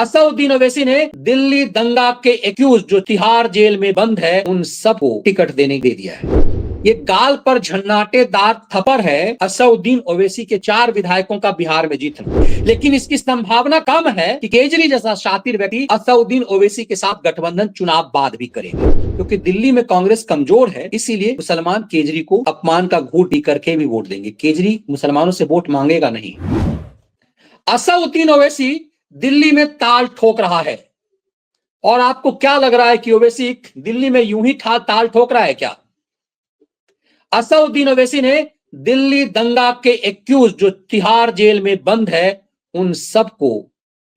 असदुद्दीन ओवैसी ने दिल्ली दंगा के एक्यूज जो तिहाड़ जेल में बंद है उन सबको टिकट देने दे दिया है। ये गाल पर झन्नाटेदार थप्पड़ है असदुद्दीन ओवैसी के 4 विधायकों का बिहार में जीतना। लेकिन इसकी संभावना कम है कि केजरी जैसा शातिर व्यक्ति असदुद्दीन ओवैसी के साथ गठबंधन चुनाव बाद भी करेगा, क्योंकि दिल्ली में कांग्रेस कमजोर है। इसीलिए मुसलमान केजरी को अपमान का घूंट पी करके भी वोट देंगे। केजरी मुसलमानों से वोट मांगेगा नहीं। असदुद्दीन ओवैसी दिल्ली में ताल ठोक रहा है। और आपको क्या लग रहा है कि ओवैसी दिल्ली में यूं ही ताल ठोक रहा है क्या? असदुद्दीन ओवैसी ने दिल्ली दंगा के एक्यूज जो तिहाड़ जेल में बंद है उन सबको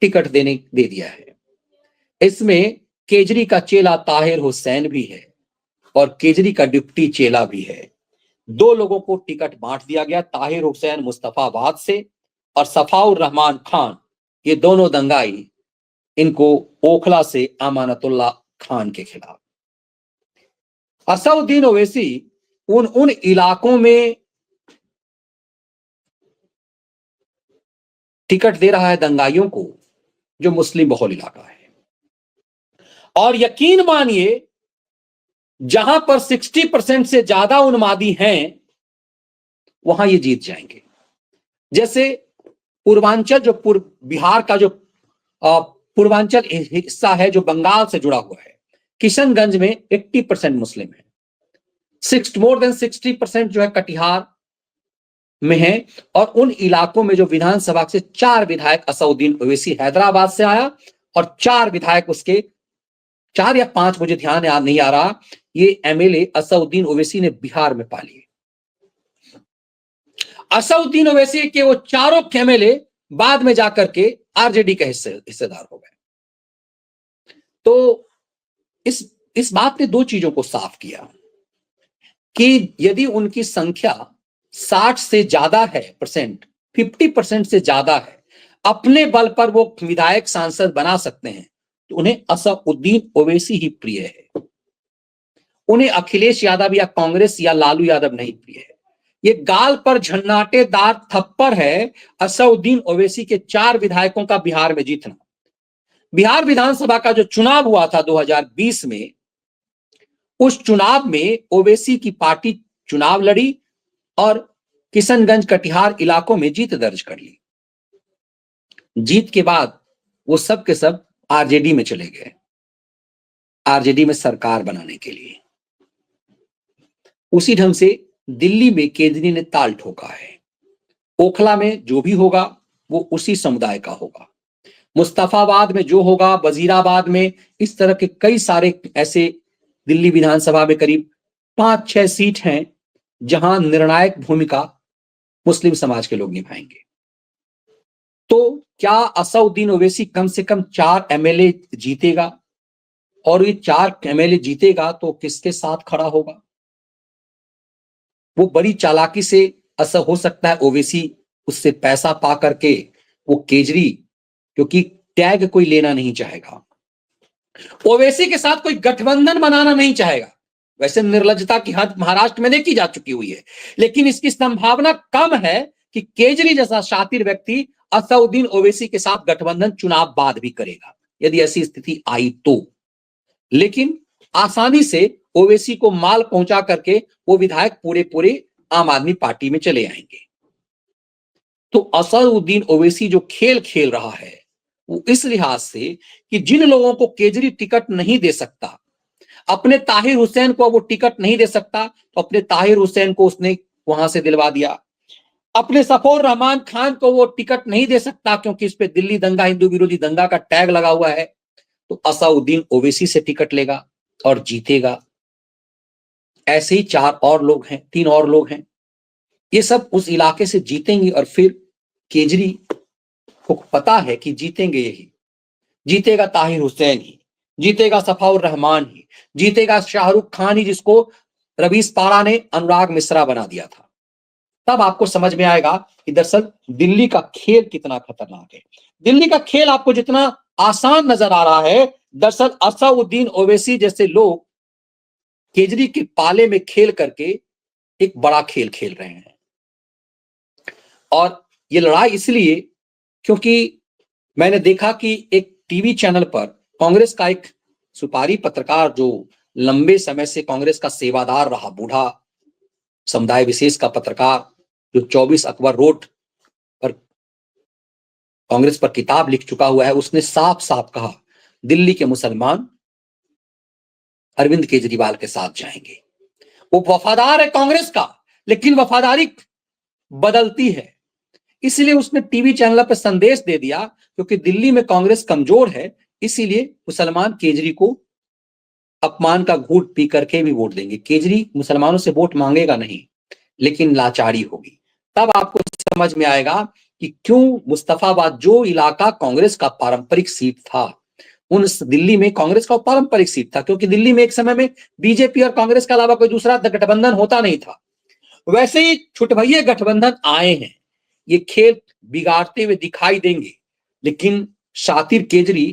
टिकट दे दिया है। इसमें केजरी का चेला ताहिर हुसैन भी है और केजरी का डिप्टी चेला भी है। 2 लोगों को टिकट बांट दिया गया, ताहिर हुसैन मुस्तफाबाद से और सफाउर रहमान खान, ये दोनों दंगाई, इनको ओखला से अमानतुल्लाह खान के खिलाफ। असदुद्दीन ओवैसी उन इलाकों में टिकट दे रहा है दंगाइयों को जो मुस्लिम बहुल इलाका है। और यकीन मानिए जहां पर 60% से ज्यादा उन्मादी हैं वहां ये जीत जाएंगे। जैसे पूर्वांचल, जो बिहार का जो पूर्वांचल हिस्सा है जो बंगाल से जुड़ा हुआ है, किशनगंज में 80% मुस्लिम है। मोर देन 60% जो है कटिहार में है। और उन इलाकों में जो विधानसभा से 4 विधायक असदुद्दीन ओवैसी हैदराबाद से आया और 4 विधायक उसके 4 या 5 मुझे ध्यान याद नहीं आ रहा, ये एमएलए असदुद्दीन ओवैसी ने बिहार में पा लिए। असदुद्दीन ओवैसी के वो चारों एमएलए बाद में जाकर के आरजेडी के हिस्सेदार हो गए। तो इस बात ने 2 चीजों को साफ किया कि यदि उनकी संख्या 60 से ज्यादा है, 50% से ज्यादा है, अपने बल पर वो विधायक सांसद बना सकते हैं, तो उन्हें असदुद्दीन ओवैसी ही प्रिय है। उन्हें अखिलेश यादव या कांग्रेस या लालू यादव नहीं प्रिय है। ये गाल पर झन्नाटेदार थप्पड़ है असदुद्दीन ओवैसी के 4 विधायकों का बिहार में जीतना। बिहार विधानसभा का जो चुनाव हुआ था 2020 में, उस चुनाव में ओवैसी की पार्टी चुनाव लड़ी और किशनगंज कटिहार इलाकों में जीत दर्ज कर ली। जीत के बाद वो सब के सब आरजेडी में चले गए, आरजेडी में सरकार बनाने के लिए। उसी ढंग से दिल्ली में केजरी ने ताल ठोका है। ओखला में जो भी होगा वो उसी समुदाय का होगा। मुस्तफाबाद में जो होगा, वजीराबाद में, इस तरह के कई सारे ऐसे दिल्ली विधानसभा में करीब 5-6 सीट हैं जहां निर्णायक भूमिका मुस्लिम समाज के लोग निभाएंगे। तो क्या असदुद्दीन ओवैसी कम से कम 4 एमएलए जीतेगा? और ये 4 एमएलए जीतेगा तो किसके साथ खड़ा होगा? वो बड़ी चालाकी से हो सकता है ओवैसी उससे पैसा पा करके वो केजरी, क्योंकि टैग कोई लेना नहीं चाहेगा, ओवैसी के साथ कोई गठबंधन बनाना नहीं चाहेगा। वैसे निर्लज्जता की हद महाराष्ट्र में देखी जा चुकी हुई है, लेकिन इसकी संभावना कम है कि केजरी जैसा शातिर व्यक्ति असदुद्दीन ओवैसी के साथ गठबंधन चुनाव बाद भी करेगा, यदि ऐसी स्थिति आई तो। लेकिन आसानी से ओवैसी को माल पहुंचा करके वो विधायक पूरे आम आदमी पार्टी में चले आएंगे। तो असदुद्दीन ओवैसी जो खेल खेल रहा है वो इस लिहाज से कि जिन लोगों को केजरी टिकट नहीं दे सकता, अपने ताहिर हुसैन को वो टिकट नहीं दे सकता, तो अपने ताहिर हुसैन को उसने वहां से दिलवा दिया। अपने सफाउर रहमान खान को वो टिकट नहीं दे सकता क्योंकि इस पे दिल्ली दंगा, हिंदू विरोधी दंगा का टैग लगा हुआ है, तो असदुद्दीन ओवैसी से टिकट लेगा और जीतेगा। ऐसे ही 4 और लोग हैं, 3 और लोग हैं, ये सब उस इलाके से जीतेंगे और फिर केजरी को पता है कि जीतेंगे यही, जीतेगा ताहिर हुसैन ही, जीतेगा सफाउर रहमान ही, जीतेगा शाहरुख खान ही, जिसको रवीश पारा ने अनुराग मिश्रा बना दिया था। तब आपको समझ में आएगा कि दरअसल दिल्ली का खेल कितना खतरनाक है। दिल्ली का खेल आपको जितना आसान नजर आ रहा है, दरअसल असदुद्दीन ओवैसी जैसे लोग केजरी के पाले में खेल करके एक बड़ा खेल खेल रहे हैं। और ये लड़ाई इसलिए क्योंकि मैंने देखा कि एक टीवी चैनल पर कांग्रेस का एक सुपारी पत्रकार, जो लंबे समय से कांग्रेस का सेवादार रहा, बूढ़ा समुदाय विशेष का पत्रकार, जो 24 अकबर रोड पर कांग्रेस पर किताब लिख चुका हुआ है, उसने साफ साफ कहा दिल्ली के मुसलमान अरविंद केजरीवाल के साथ जाएंगे। वो वफादार है कांग्रेस का, लेकिन वफादारी बदलती है। इसलिए उसने टीवी चैनल पर संदेश दे दिया, क्योंकि दिल्ली में कांग्रेस कमजोर है, इसीलिए मुसलमान केजरी को अपमान का घूंट पी करके भी वोट देंगे। केजरी मुसलमानों से वोट मांगेगा नहीं, लेकिन लाचारी होगी। तब आपको समझ में आएगा कि क्यों मुस्तफाबाद, जो इलाका कांग्रेस का पारंपरिक सीट था, उन दिल्ली में कांग्रेस का पारंपरिक सीट था, क्योंकि दिल्ली में एक समय में बीजेपी और कांग्रेस के अलावा कोई दूसरा गठबंधन होता नहीं था। वैसे ही छुटभइये गठबंधन आए हैं, ये खेल बिगाड़ते हुए दिखाई देंगे, लेकिन शातिर केजरी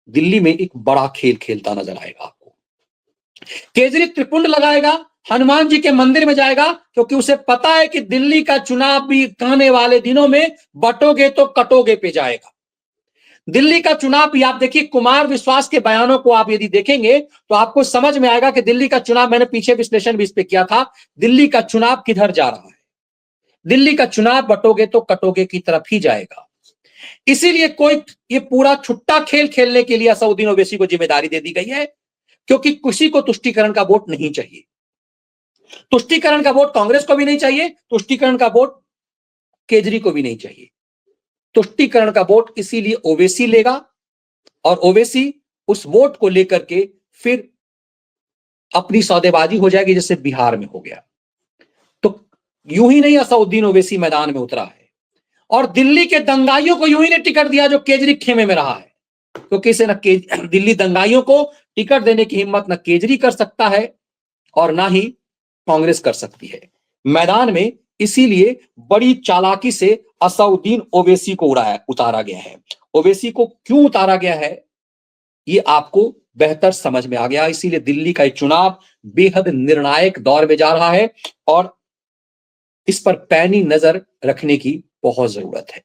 दिल्ली में एक बड़ा खेल खेलता नजर आएगा आपको। केजरी त्रिपुंड लगाएगा, हनुमान जी के मंदिर में जाएगा, क्योंकि उसे पता है कि दिल्ली का चुनाव भी आने वाले दिनों में बटोगे तो कटोगे पे जाएगा। दिल्ली का चुनाव भी आप देखिए, कुमार विश्वास के बयानों को आप यदि देखेंगे तो आपको समझ में आएगा कि दिल्ली का चुनाव, मैंने पीछे विश्लेषण भी इस पे किया था, दिल्ली का चुनाव किधर जा रहा है। दिल्ली का चुनाव बटोगे तो कटोगे की तरफ ही जाएगा। इसीलिए कोई ये पूरा छुट्टा खेल खेलने के लिए असदुद्दीन ओवैसी को जिम्मेदारी दे दी गई है, क्योंकि किसी को तुष्टीकरण का वोट नहीं चाहिए। तुष्टीकरण का वोट कांग्रेस को भी नहीं चाहिए, तुष्टीकरण का वोट केजरी को भी नहीं चाहिए। तुष्टीकरण का वोट इसीलिए ओवैसी लेगा, और ओवैसी उस वोट को लेकर के फिर अपनी सौदेबाजी हो जाएगी, जैसे बिहार में हो गया। तो यूं ही नहीं असदुद्दीन ओवैसी मैदान में उतरा है, और दिल्ली के दंगाइयों को यूं ही नहीं टिकट दिया जो केजरी खेमे में रहा है, क्योंकि इसे न दिल्ली दंगाइयों को टिकट देने की हिम्मत न केजरी कर सकता है और ना ही कांग्रेस कर सकती है। मैदान में इसीलिए बड़ी चालाकी से असदुद्दीन ओवैसी को उतारा गया है। ओवैसी को क्यों उतारा गया है, ये आपको बेहतर समझ में आ गया। इसीलिए दिल्ली का चुनाव बेहद निर्णायक दौर में जा रहा है, और इस पर पैनी नजर रखने की बहुत जरूरत है।